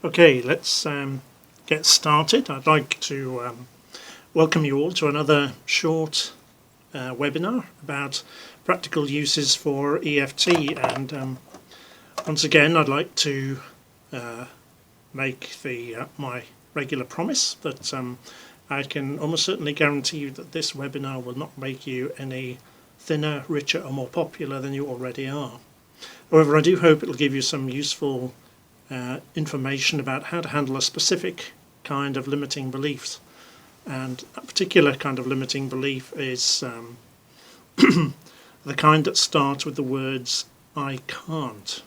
Okay, let's get started. I'd like to welcome you all to another short webinar about practical uses for EFT, and once again I'd like to make my regular promise that I can almost certainly guarantee you that this webinar will not make you any thinner, richer or more popular than you already are. However, I do hope it'll give you some useful information about how to handle a specific kind of limiting beliefs, and that particular kind of limiting belief is the kind that starts with the words "I can't,"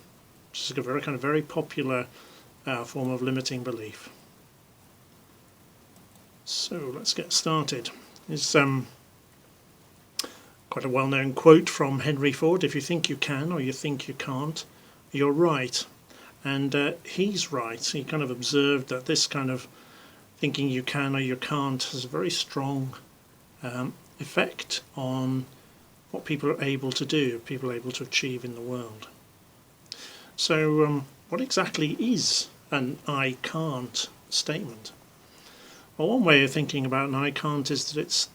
which is a very popular form of limiting belief. So let's get started. It's quite a well-known quote from Henry Ford: "If you think you can or you think you can't, you're right." And he's right. He kind of observed that this kind of thinking you can or you can't has a very strong effect on what people are able to do, people are able to achieve in the world. So what exactly is an "I can't" statement? Well, one way of thinking about an "I can't" is that it's,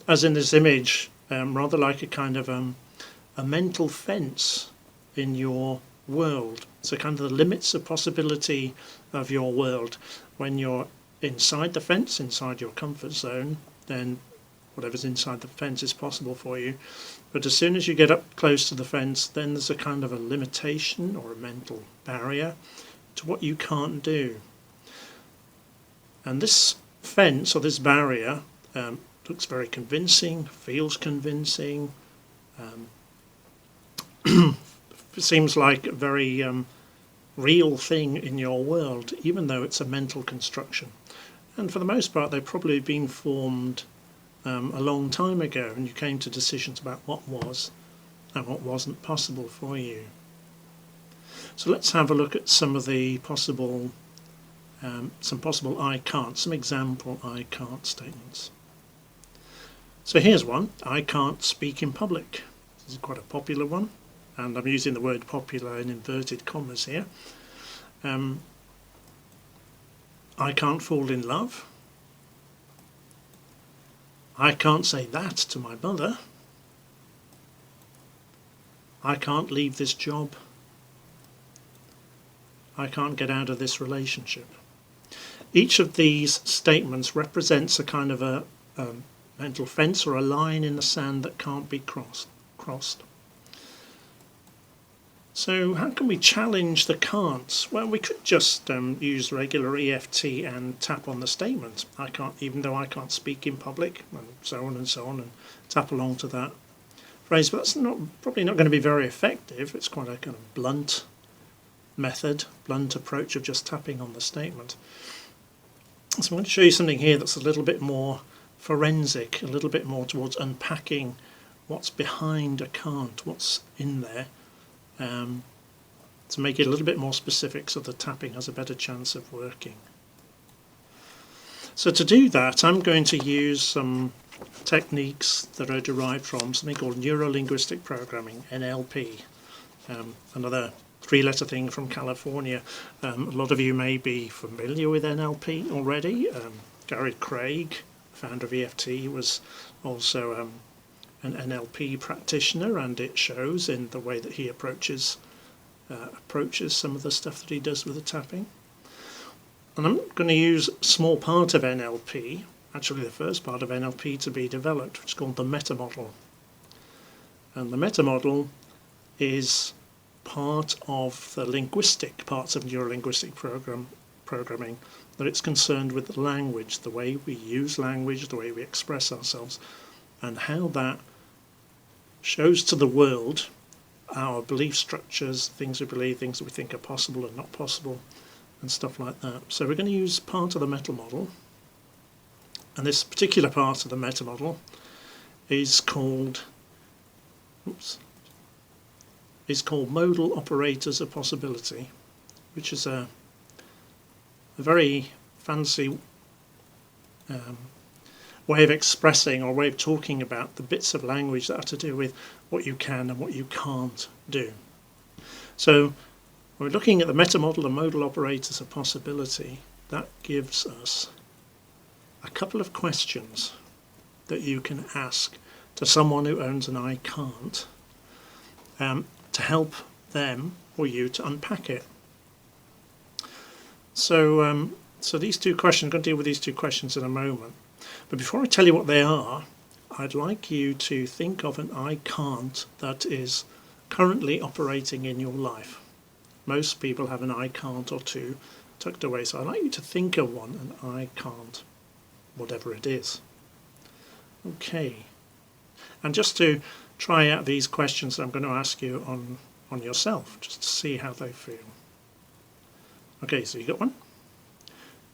as in this image, rather like a kind of a mental fence in your world. So kind of the limits of possibility of your world. When you're inside the fence, inside your comfort zone, then whatever's inside the fence is possible for you. But as soon as you get up close to the fence, then there's a kind of a limitation or a mental barrier to what you can't do. And this fence or this barrier looks very convincing, feels convincing, it seems like a very real thing in your world, even though it's a mental construction. And for the most part, they've probably been formed a long time ago, and you came to decisions about what was and what wasn't possible for you. So let's have a look at some of the possible "I can't," some example "I can't" statements. So here's one: "I can't speak in public." This is quite a popular one, and I'm using the word popular in inverted commas here. I can't fall in love. I can't say that to my mother. I can't leave this job. I can't get out of this relationship. Each of these statements represents a kind of a mental fence or a line in the sand that can't be crossed. So how can we challenge the can'ts? Well, we could just use regular EFT and tap on the statement. I can't, even though I can't speak in public, and so on, and tap along to that phrase. But that's probably not going to be very effective. It's quite a kind of blunt method, blunt approach of just tapping on the statement. So I'm going to show you something here that's a little bit more forensic, a little bit more towards unpacking what's behind a can't, what's in there, to make it a little bit more specific so the tapping has a better chance of working. So to do that, I'm going to use some techniques that are derived from something called neuro-linguistic programming, NLP, another three-letter thing from California. A lot of you may be familiar with NLP already. Gary Craig, founder of EFT, was also an NLP practitioner, and it shows in the way that he approaches some of the stuff that he does with the tapping. And I'm going to use a small part of NLP, actually the first part of NLP to be developed, which is called the meta model. And the meta model is part of the linguistic parts of neuro-linguistic programming, that it's concerned with the language, the way we use language, the way we express ourselves, and how that shows to the world our belief structures, things we believe, things that we think are possible and not possible, and stuff like that. So we're going to use part of the meta model, and this particular part of the meta model is called modal operators of possibility, which is a very fancy way of expressing or way of talking about the bits of language that are to do with what you can and what you can't do. So When we're looking at the meta model and modal operators of possibility, that gives us a couple of questions that you can ask to someone who owns an I can't to help them or you to unpack it. So these two questions, I'm going to deal with these two questions in a moment. But before I tell you what they are, I'd like you to think of an I can't that is currently operating in your life. Most people have an I can't or two tucked away, so I'd like you to think of one, an I can't, whatever it is. Okay. And just to try out these questions I'm going to ask you on yourself, just to see how they feel. Okay, so you got one?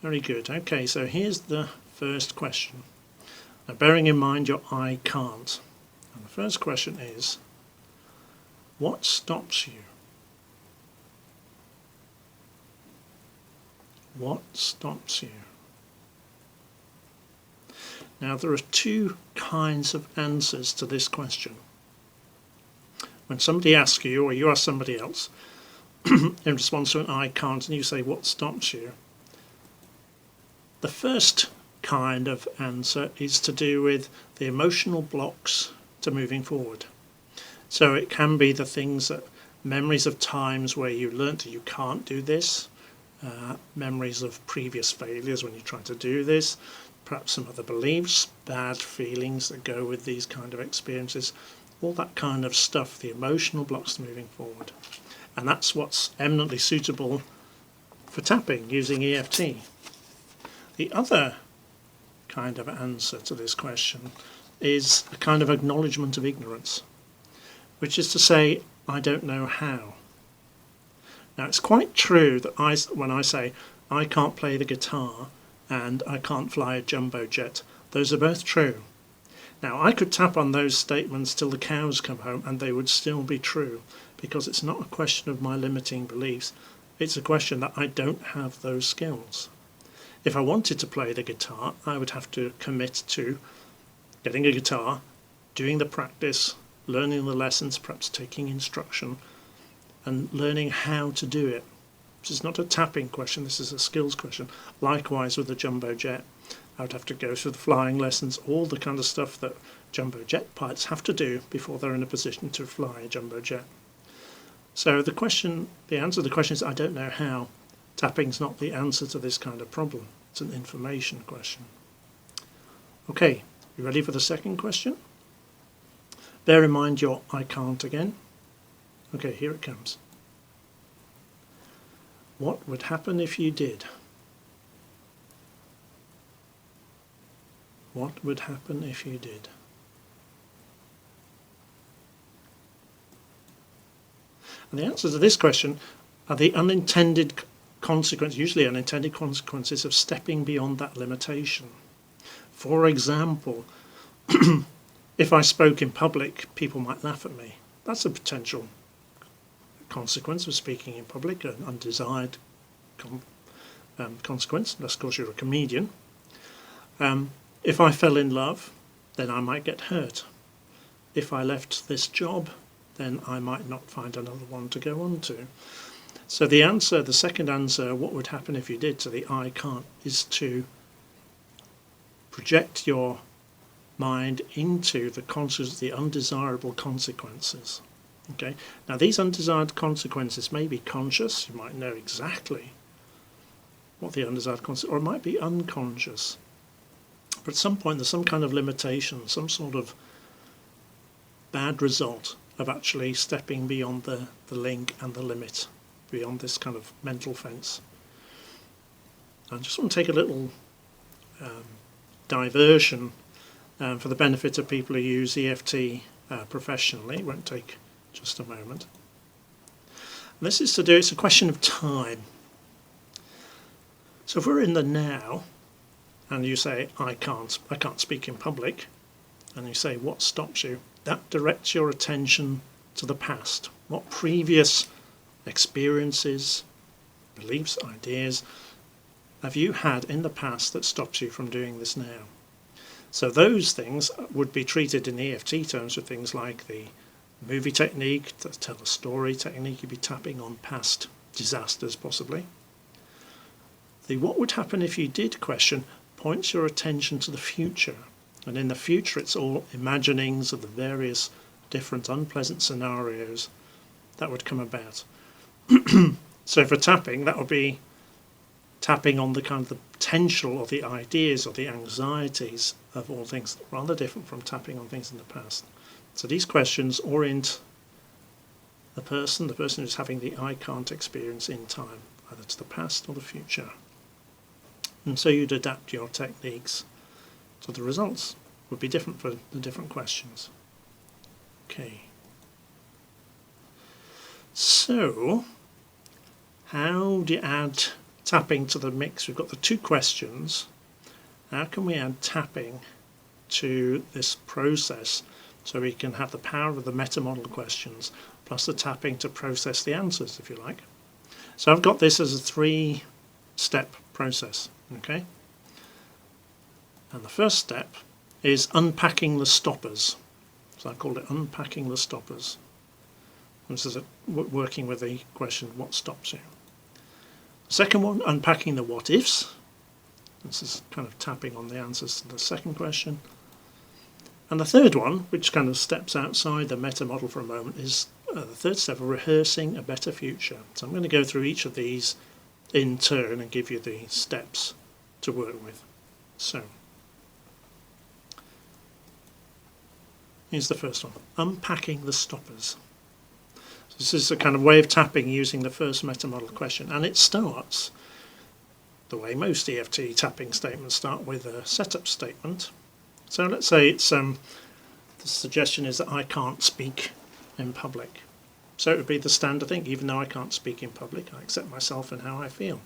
Very good. Okay, so here's the first question. Now, bearing in mind your I can't. And the first question is, what stops you? What stops you? Now, there are two kinds of answers to this question. When somebody asks you, or you ask somebody else, in response to an I can't, and you say, what stops you? The first kind of answer is to do with the emotional blocks to moving forward. So it can be the things that, memories of times where you learnt that you can't do this, memories of previous failures when you try to do this, perhaps some other beliefs, bad feelings that go with these kind of experiences, all that kind of stuff, the emotional blocks to moving forward. And that's what's eminently suitable for tapping using EFT. The other kind of answer to this question is a kind of acknowledgement of ignorance, which is to say, I don't know how. Now, it's quite true that when I say I can't play the guitar and I can't fly a jumbo jet, those are both true. Now, I could tap on those statements till the cows come home and they would still be true, because it's not a question of my limiting beliefs. It's a question that I don't have those skills. If I wanted to play the guitar, I would have to commit to getting a guitar, doing the practice, learning the lessons, perhaps taking instruction, and learning how to do it. This is not a tapping question, this is a skills question. Likewise with the jumbo jet. I would have to go through the flying lessons, all the kind of stuff that jumbo jet pilots have to do before they're in a position to fly a jumbo jet. So the answer to the question is I don't know how. Tapping's not the answer to this kind of problem. It's an information question. Okay, you ready for the second question? Bear in mind your I can't again. Okay, here it comes. What would happen if you did? What would happen if you did? And the answer to this question are the unintended consequences, usually unintended consequences of stepping beyond that limitation. For example, if I spoke in public, people might laugh at me. That's a potential consequence of speaking in public, an undesired consequence, unless of course you're a comedian. If I fell in love, then I might get hurt. If I left this job, then I might not find another one to go on to. So the second answer, what would happen if you did, to the I can't, is to project your mind into the undesirable consequences. Okay. Now these undesired consequences may be conscious, you might know exactly what the undesired consequences, or it might be unconscious. But at some point there's some kind of limitation, some sort of bad result of actually stepping beyond the link and the limit, beyond this kind of mental fence. I just want to take a little diversion for the benefit of people who use EFT professionally. It won't take just a moment. And this is to do, it's a question of time. So if we're in the now, and you say, I can't speak in public, and you say, what stops you? That directs your attention to the past. What previous experiences, beliefs, ideas have you had in the past that stops you from doing this now? So those things would be treated in EFT terms with things like the movie technique, the tell a story technique. You'd be tapping on past disasters possibly. The what would happen if you did question points your attention to the future, and in the future it's all imaginings of the various different unpleasant scenarios that would come about. So for tapping, that would be tapping on the kind of the potential or the ideas or the anxieties of all things, rather different from tapping on things in the past. So these questions orient the person who's having the I can't experience in time, either to the past or the future. And so you'd adapt your techniques so the results would be different for the different questions. Okay. So, how do you add tapping to the mix? We've got the two questions. How can we add tapping to this process so we can have the power of the meta-model questions plus the tapping to process the answers, if you like? So I've got this as a 3-step process, okay? And the first step is unpacking the stoppers. So I called it Unpacking the Stoppers. This is working with the question, what stops you? The second one, Unpacking the What Ifs. This is kind of tapping on the answers to the second question. And the third one, which kind of steps outside the meta model for a moment, is the third step of rehearsing a better future. So I'm going to go through each of these in turn and give you the steps to work with. So, here's the first one, Unpacking the Stoppers. So this is a kind of way of tapping using the first meta-model question, and it starts the way most EFT tapping statements start, with a setup statement. So let's say it's the suggestion is that I can't speak in public. So it would be the standard thing, even though I can't speak in public, I accept myself and how I feel.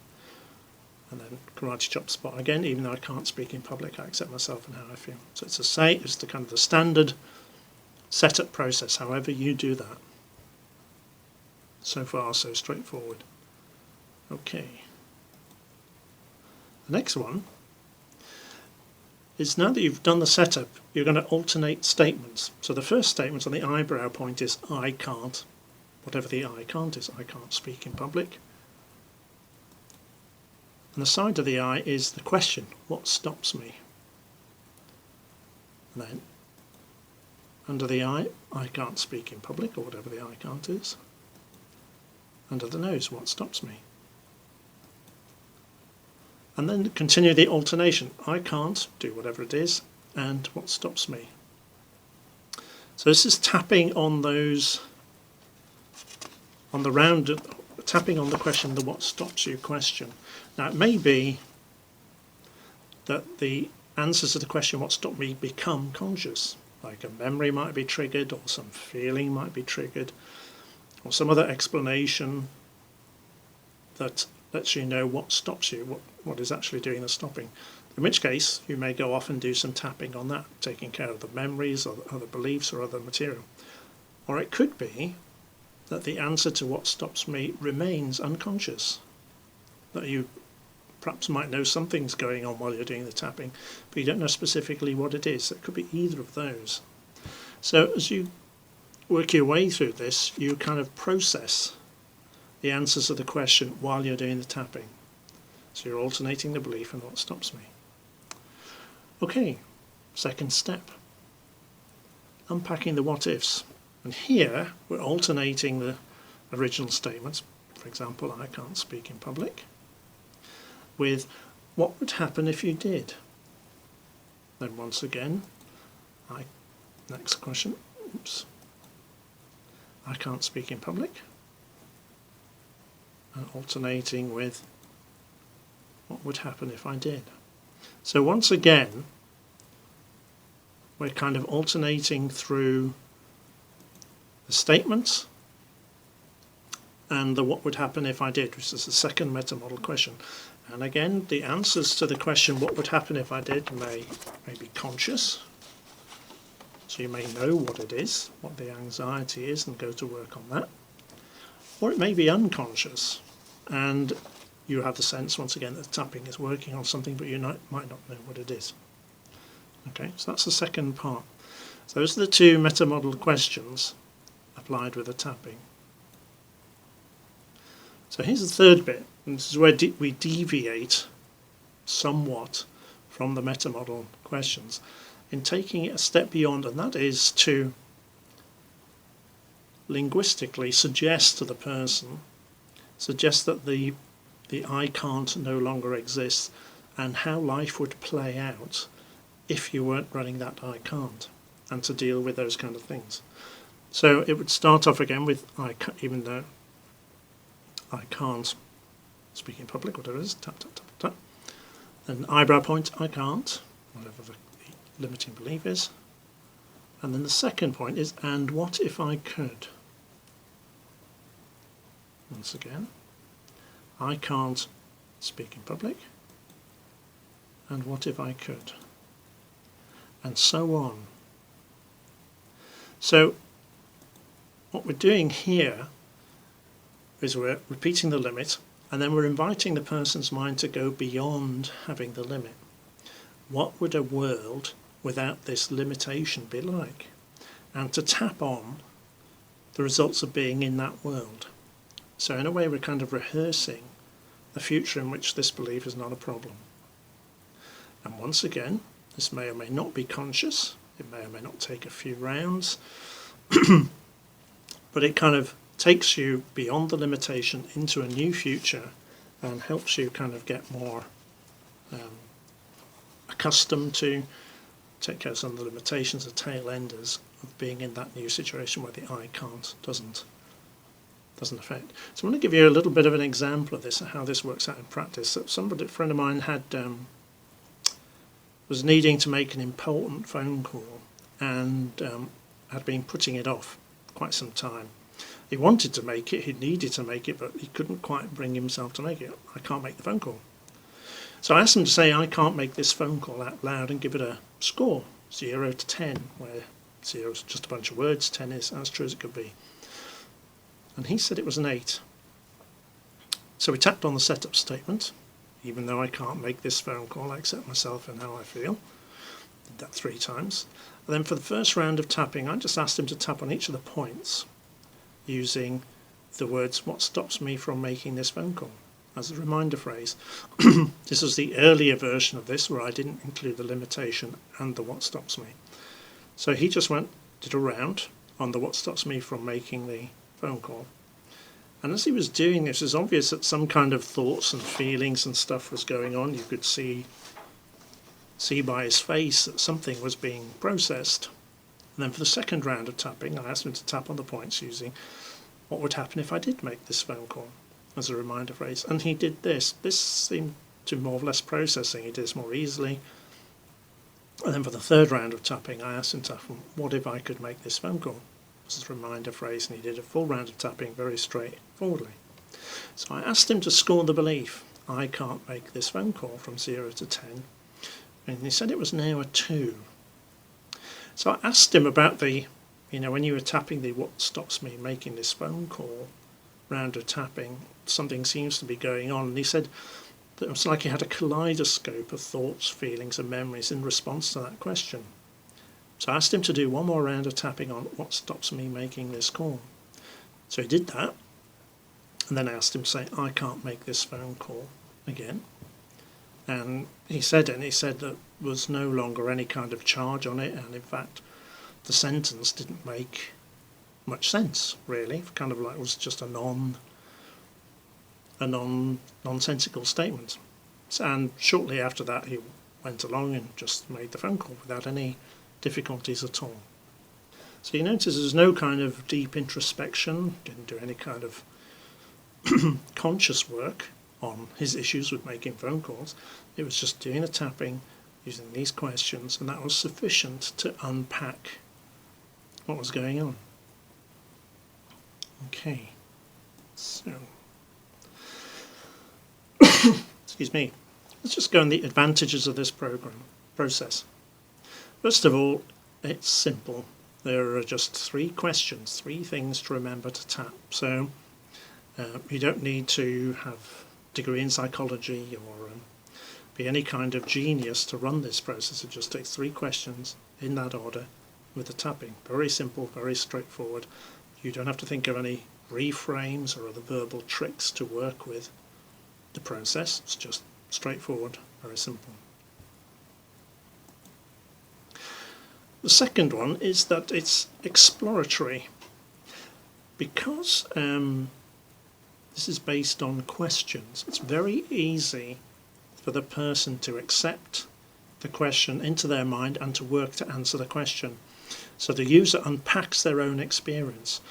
And then karate chop spot again, even though I can't speak in public, I accept myself and how I feel. So it's the kind of the standard setup process, however you do that. So far, so straightforward. Okay. The next one is, now that you've done the setup, you're going to alternate statements. So the first statement on the eyebrow point is I can't, whatever the I can't is, I can't speak in public. And the side of the I is the question, what stops me? And then under the I can't speak in public, or whatever the I can't is. Under the nose, what stops me? And then continue the alternation. I can't do whatever it is, and what stops me? So this is tapping on those, on the round, tapping on the question, the what stops you question. Now it may be that the answers to the question, what stopped me, become conscious. Like a memory might be triggered, or some feeling might be triggered, or some other explanation that lets you know what stops you, what is actually doing the stopping. In which case, you may go off and do some tapping on that, taking care of the memories or the other beliefs or other material. Or it could be that the answer to what stops me remains unconscious, that you perhaps might know something's going on while you're doing the tapping, but you don't know specifically what it is. It could be either of those. So as you work your way through this, you kind of process the answers to the question while you're doing the tapping. So you're alternating the belief and what stops me. Okay, second step. Unpacking the what ifs. And here we're alternating the original statements, for example, I can't speak in public, with what would happen if you did. Then once again, next question, I can't speak in public, and alternating with what would happen if I did. So once again, we're kind of alternating through the statements and the what would happen if I did, which is the second meta-model question. And again, the answers to the question what would happen if I did may be conscious. So you may know what it is, what the anxiety is, and go to work on that. Or it may be unconscious, and you have the sense, once again, that tapping is working on something, but you might not know what it is. Okay, so that's the second part. So those are the two meta-model questions applied with the tapping. So here's the third bit, and this is where we deviate somewhat from the meta-model questions in taking it a step beyond, and that is to linguistically suggest to the person, suggest that the I can't no longer exists, and how life would play out if you weren't running that I can't, and to deal with those kind of things. So it would start off again with even though I can't speak in public, whatever it is, tap, tap, tap, tap. Then eyebrow point, I can't, whatever the limiting belief is. And then the second point is, and what if I could? Once again, I can't speak in public, and what if I could? And so on. So what we're doing here is we're repeating the limit, and then we're inviting the person's mind to go beyond having the limit. What would a world without this limitation be like? And to tap on the results of being in that world. So in a way we're kind of rehearsing the future in which this belief is not a problem. And once again, this may or may not be conscious, it may or may not take a few rounds, but it kind of takes you beyond the limitation into a new future and helps you kind of get more accustomed to take care of some of the limitations, the tail enders of being in that new situation where the I can't doesn't affect. So I'm going to give you a little bit of an example of this and how this works out in practice. So a friend of mine had was needing to make an important phone call and had been putting it off quite some time. He wanted to make it, he needed to make it, but he couldn't quite bring himself to make it. I can't make the phone call. So I asked him to say, I can't make this phone call out loud, and give it a score, 0 to 10, where 0 is just a bunch of words, 10 is as true as it could be. And he said it was an 8. So we tapped on the setup statement. Even though I can't make this phone call, I accept myself and how I feel. Did that 3 times. And then for the first round of tapping, I just asked him to tap on each of the points using the words, what stops me from making this phone call, as a reminder phrase. This was the earlier version of this where I didn't include the limitation and the what stops me. So he just did a round on the what stops me from making the phone call. And as he was doing this, it was obvious that some kind of thoughts and feelings and stuff was going on. You could see by his face that something was being processed. And then for the second round of tapping, I asked him to tap on the points using what would happen if I did make this phone call as a reminder phrase. And he did this. This seemed to more or less processing. He did this more easily. And then for the third round of tapping, I asked him to tap on what if I could make this phone call as a reminder phrase, and he did a full round of tapping very straightforwardly. So I asked him to score the belief, I can't make this phone call, from 0 to 10, and he said it was now a 2. So I asked him about when you were tapping the what stops me making this phone call round of tapping, something seems to be going on, and he said that it was like he had a kaleidoscope of thoughts, feelings and memories in response to that question. So I asked him to do one more round of tapping on what stops me making this call. So he did that, and then I asked him to say, I can't make this phone call again. And he said that there was no longer any kind of charge on it, and in fact the sentence didn't make much sense, really. Kind of like it was just a nonsensical statement. And shortly after that he went along and just made the phone call without any difficulties at all. So you notice there's no kind of deep introspection, didn't do any kind of conscious work on his issues with making phone calls. It was just doing the tapping, using these questions, and that was sufficient to unpack what was going on. Okay, so excuse me. Let's just go on the advantages of this process. First of all, it's simple. There are just 3 questions, 3 things to remember to tap. So you don't need to have a degree in psychology or be any kind of genius to run this process. It just takes 3 questions in that order with the tapping. Very simple, very straightforward. You don't have to think of any reframes or other verbal tricks to work with the process. It's just straightforward, very simple. The second one is that it's exploratory. Because this is based on questions, it's very easy for the person to accept the question into their mind and to work to answer the question. So the user unpacks their own experience.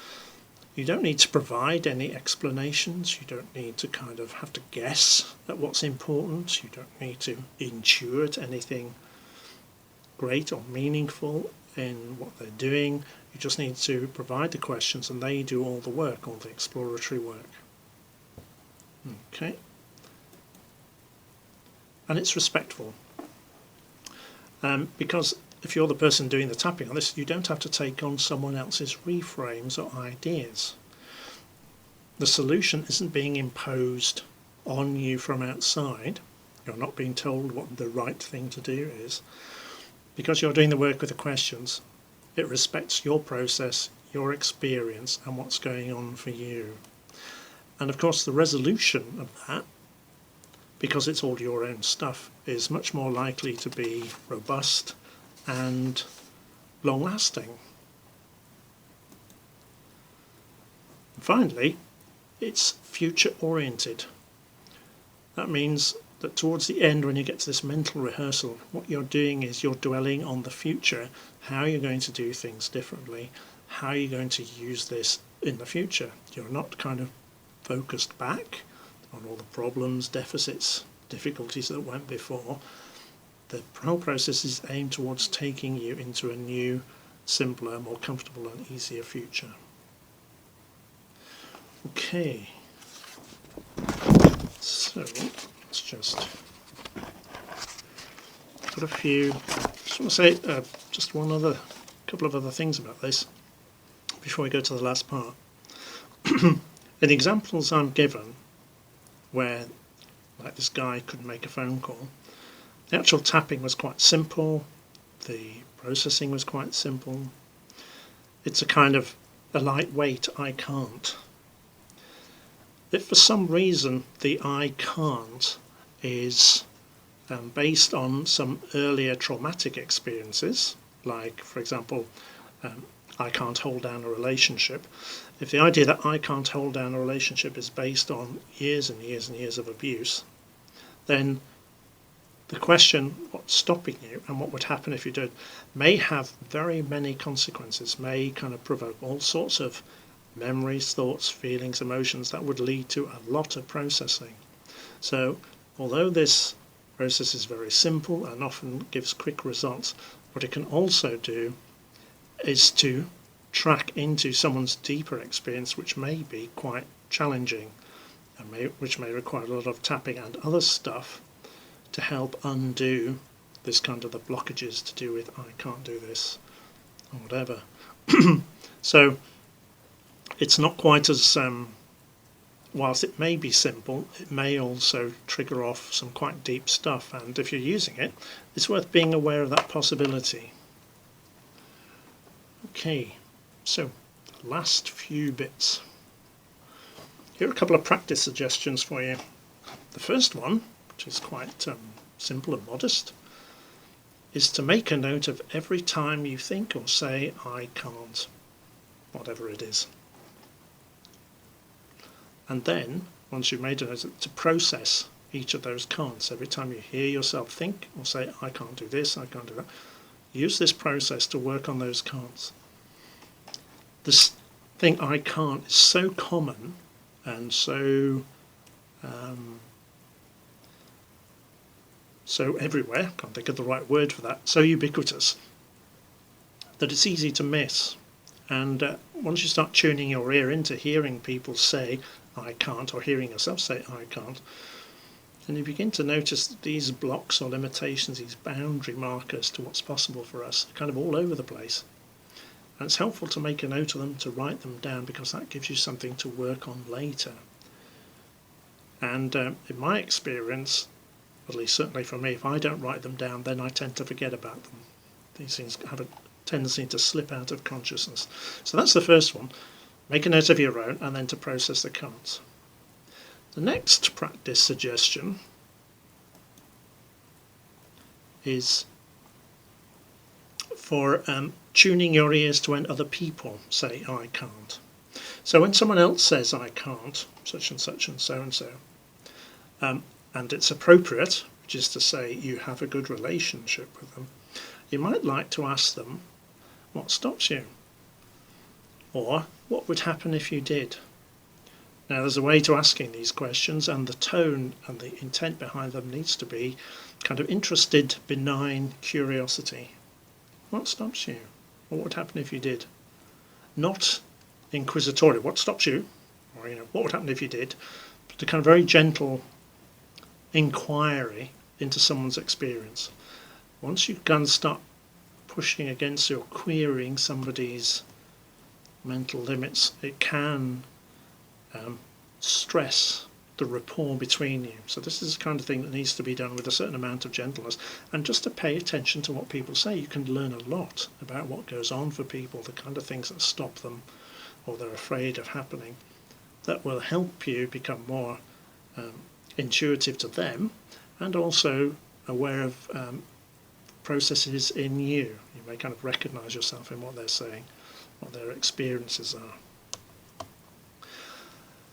You don't need to provide any explanations. You don't need to kind of have to guess at what's important. You don't need to intuit anything great or meaningful in what they're doing. You just need to provide the questions and they do all the work, all the exploratory work. Okay. And it's respectful. Because if you're the person doing the tapping on this, you don't have to take on someone else's reframes or ideas. The solution isn't being imposed on you from outside. You're not being told what the right thing to do is. Because you're doing the work with the questions, it respects your process, your experience, and what's going on for you. And of course, the resolution of that, because it's all your own stuff, is much more likely to be robust and long-lasting. Finally, it's future-oriented. That means that towards the end, when you get to this mental rehearsal, what you're doing is you're dwelling on the future, how you're going to do things differently, how you're going to use this in the future. You're not kind of focused back on all the problems, deficits, difficulties that went before. The whole process is aimed towards taking you into a new, simpler, more comfortable and easier future. Okay, so let's just put a few, just want to say just couple of other things about this before we go to the last part. In the examples I'm given, where like this guy couldn't make a phone call, the actual tapping was quite simple, the processing was quite simple. It's a kind of a lightweight I can't. If for some reason the I can't is based on some earlier traumatic experiences, like for example I can't hold down a relationship, if the idea that I can't hold down a relationship is based on years and years and years of abuse, then the question, what's stopping you and what would happen if you did, may have very many consequences, may kind of provoke all sorts of memories, thoughts, feelings, emotions that would lead to a lot of processing. So although this process is very simple and often gives quick results, what it can also do is to track into someone's deeper experience, which may be quite challenging and which may require a lot of tapping and other stuff to help undo this kind of the blockages to do with I can't do this or whatever. So it's not quite as, whilst it may be simple, it may also trigger off some quite deep stuff, and if you're using it, it's worth being aware of that possibility. Okay, so last few bits. Here are a couple of practice suggestions for you. The first one, which is quite simple and modest, is to make a note of every time you think or say I can't, whatever it is. And then, once you've made a note, to process each of those can'ts. Every time you hear yourself think or say I can't do this, I can't do that, use this process to work on those can'ts. This thing I can't is so common and so everywhere, can't think of the right word for that, so ubiquitous, that it's easy to miss. And once you start tuning your ear into hearing people say I can't, or hearing yourself say I can't, and you begin to notice that these blocks or limitations, these boundary markers to what's possible for us, are kind of all over the place. And it's helpful to make a note of them, to write them down, because that gives you something to work on later. And in my experience, at least certainly for me, if I don't write them down, then I tend to forget about them. These things have a tendency to slip out of consciousness. So that's the first one. make a note of your own, and then to process the can'ts. The next practice suggestion is for tuning your ears to when other people say I can't. So when someone else says I can't, such and such and so and so, and it's appropriate, which is to say you have a good relationship with them, you might like to ask them what stops you, or what would happen if you did. Now there's a way to asking these questions, and the tone and the intent behind them needs to be kind of interested, benign curiosity. What stops you? What would happen if you did? Not inquisitorial, what stops you? Or, what would happen if you did? But a kind of very gentle inquiry into someone's experience. Once you can start pushing against or querying somebody's mental limits, it can stress the rapport between you. So this is the kind of thing that needs to be done with a certain amount of gentleness, and just to pay attention to what people say. You can learn a lot about what goes on for people, the kind of things that stop them or they're afraid of happening, that will help you become more intuitive to them, and also aware of processes in you. You may kind of recognize yourself in what they're saying, what their experiences are.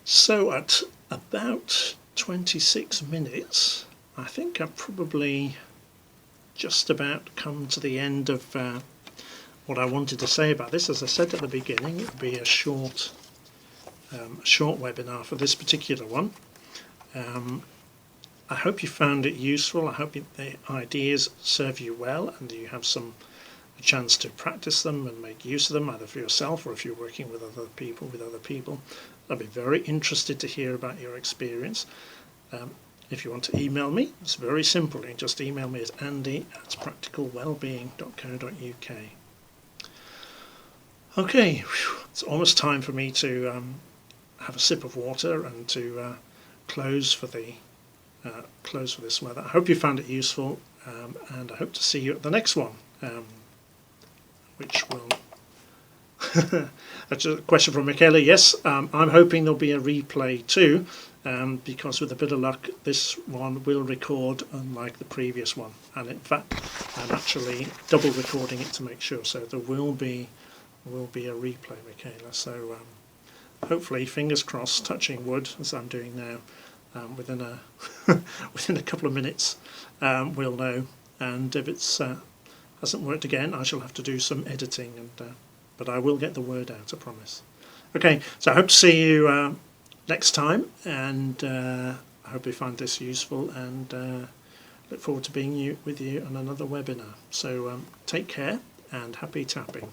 So at about 26 minutes, I think I've probably just about come to the end of what I wanted to say about this. As I said at the beginning, it would be a short webinar for this particular one. I hope you found it useful. I hope the ideas serve you well, and you have a chance to practice them and make use of them, either for yourself or if you're working with other people. I'd be very interested to hear about your experience. If you want to email me, it's very simple. You can just email me at andy@practicalwellbeing.co.uk. Okay, it's almost time for me to have a sip of water and to close for this weather. I hope you found it useful, and I hope to see you at the next one, which will... That's a question from Michaela. Yes, I'm hoping there'll be a replay too, because with a bit of luck this one will record unlike the previous one, and in fact I'm actually double recording it to make sure, so there will be a replay, Michaela. So hopefully, fingers crossed, touching wood as I'm doing now, within a within a couple of minutes we'll know, and if it's hasn't worked again, I shall have to do some editing, and but I will get the word out, I promise. Okay, so I hope to see you next time, and I hope you find this useful, and look forward to being with you on another webinar. So take care and happy tapping.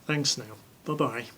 Thanks now. Bye-bye.